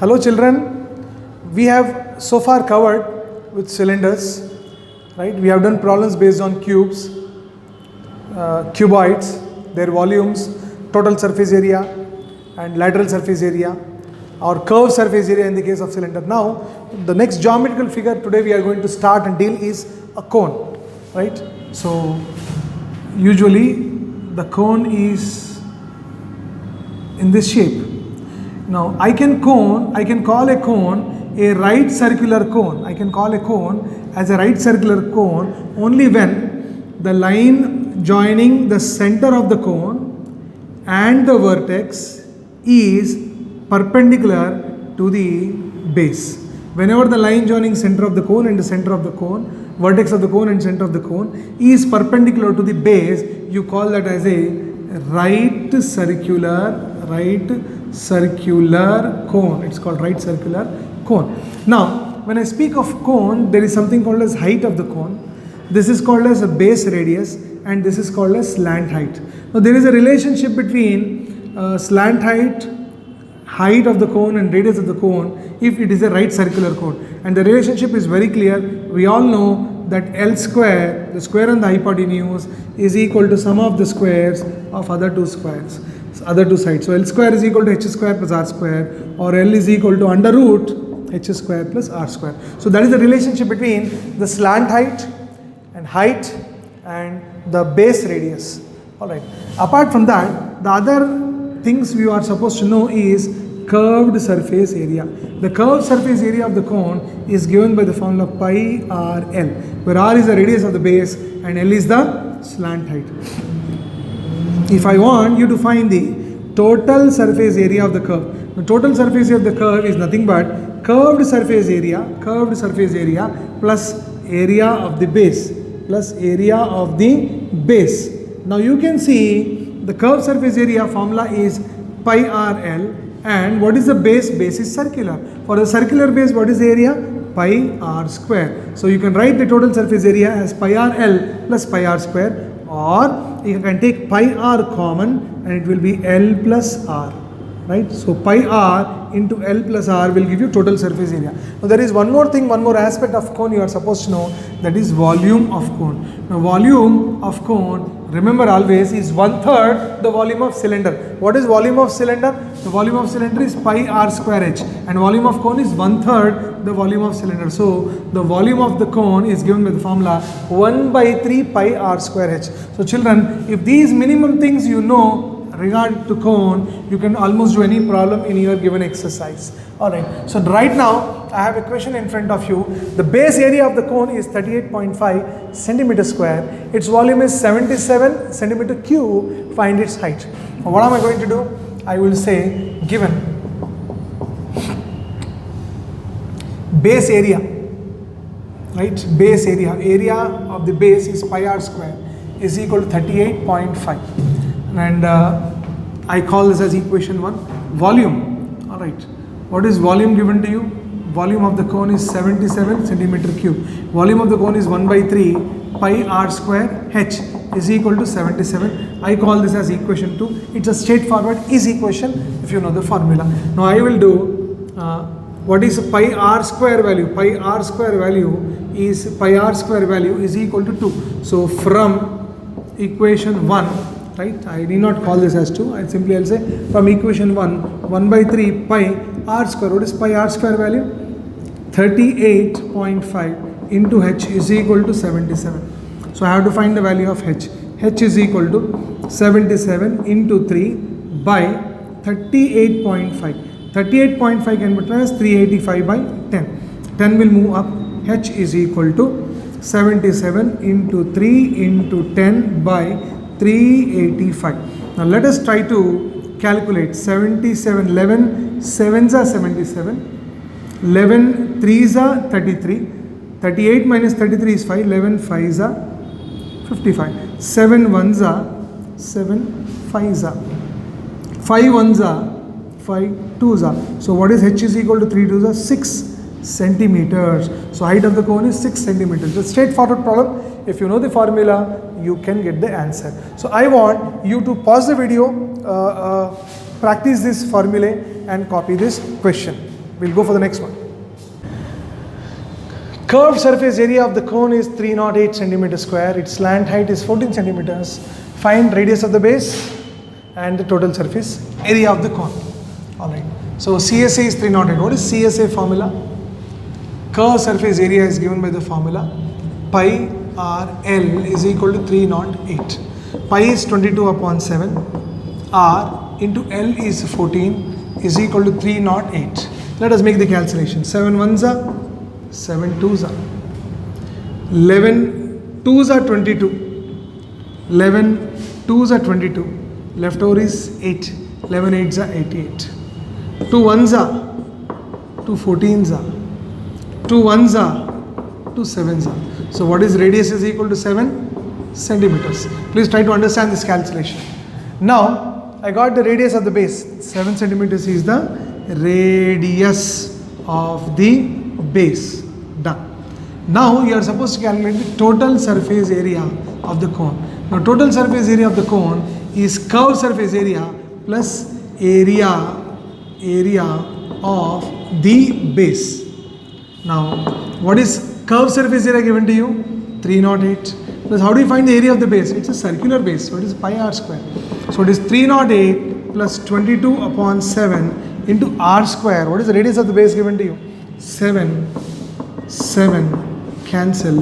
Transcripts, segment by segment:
Hello children, we have so far covered with cylinders, right? We have done problems based on cubes, cuboids, their volumes, total surface area and lateral surface area, or curved surface area in the case of cylinder. Now the next geometrical figure today we are going to start and deal is a cone, right? So usually the cone is in this shape. Now I can call a cone a right circular cone. I can call a cone as a right circular cone only when the line joining the center of the cone and the vertex is perpendicular to the base. Whenever the line joining center of the cone and the center of the cone, vertex of the cone and center of the cone is perpendicular to the base, you call that as a right circular cone. It's called right circular cone. Now when I speak of cone, there is something called as height of the cone. This is called as a base radius and this is called as slant height. Now there is a relationship between slant height of the cone and radius of the cone if it is a right circular cone, and the relationship is very clear. We all know that L square, the square on the hypotenuse, is equal to sum of the squares of other two sides. So L square is equal to h square plus r square, or L is equal to under root h square plus r square. So that is the relationship between the slant height and the base radius. Alright. Apart from that, the other things we are supposed to know is curved surface area. The curved surface area of the cone is given by the formula pi r L, where r is the radius of the base and L is the slant height. If I want you to find the total surface area of the curve, the total surface area of the curve is nothing but curved surface area plus area of the base. Now you can see the curved surface area formula is pi r L, and what is the base? Base is circular. For a circular base, what is the area? Pi r square. So you can write the total surface area as pi r L plus pi r square, or you can take pi r common and it will be L plus r, right? So pi r into L plus r will give you total surface area. Now there is one more aspect of cone you are supposed to know, that is volume of cone. Now volume of cone, remember always, is 1/3 the volume of cylinder. What is volume of cylinder? The volume of cylinder is pi r square h, and volume of cone is 1/3 the volume of cylinder. So the volume of the cone is given by the formula 1/3 pi r square h. So children, if these minimum things you know regard to cone, you can almost do any problem in your given exercise. Alright, so right now I have a question in front of you. The base area of the cone is 38.5 centimeter square. Its volume is 77 centimeter cube. Find its height. Now what am I going to do? I will say given base area, right? Base area of the base is pi r square is equal to 38.5, and I call this as equation 1. Volume, all right. What is volume given to you? Volume of the cone is 77 centimeter cube. Volume of the cone is 1/3 pi r square h is equal to 77. I call this as equation 2. It's a straightforward easy equation if you know the formula. Now I will do what is pi r square value? Pi r square value is equal to 2. So from equation 1, right, I need not call this as 2, I'll say from equation 1/3 pi r square. What is pi r square value? 38.5 into h is equal to 77. So I have to find the value of h. H is equal to 77 into 3 by 38.5. 38.5 can be written as 385 by 10. 10 will move up. H is equal to 77 into 3 into 10 by 385. Now let us try to calculate 77. 11 7s are 77. 11 3s are 33. 38 minus 33 is 5. 11 5s are 55. 7 1s are 7 5s are 5 1s are 5 2s are. So what is h is equal to 3 2s are 6 centimeters. So height of the cone is 6 centimeters. It's a straightforward problem. If you know the formula, you can get the answer. So I want you to pause the video, practice this formula and copy this question. We'll go for the next one. Curved surface area of the cone is 308 centimeter square. Its slant height is 14 centimeters. Find radius of the base and the total surface area of the cone. Alright. So CSA is 308. What is CSA formula? Curved surface area is given by the formula pi r L is equal to 308. Pi is 22 upon 7. R into L is 14 is equal to 308. Let us make the calculation. 7 ones are 7 2s are 11 2s are 22. 11 2s are 22. Left over is 8. 11 8s are 88. 2 1s are 2 14s are 2 1s are 2 7s are. So what is radius is equal to 7 centimeters. Please try to understand this calculation. Now I got the radius of the base. 7 centimeters is the radius of the base. Done. Now you are supposed to calculate the total surface area of the cone. Now total surface area of the cone is curved surface area plus area of the base. Now what is curved surface area given to you? 308. Plus how do you find the area of the base? It's a circular base, so it is pi r square. So it is 308 plus 22 upon 7 into r square. What is the radius of the base given to you? 7 cancel.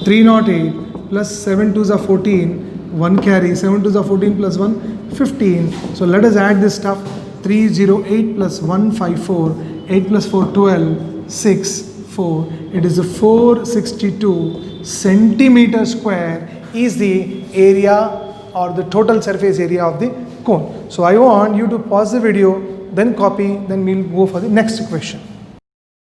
308 plus 7 2s are 14. 1 carry. 7 2s are 14 plus 1 15. So let us add this stuff. 308 plus 154. 8 plus 4 12. 6 4. It is a 462 centimeter square is the area or the total surface area of the cone. So I want you to pause the video, then copy, then we'll go for the next question.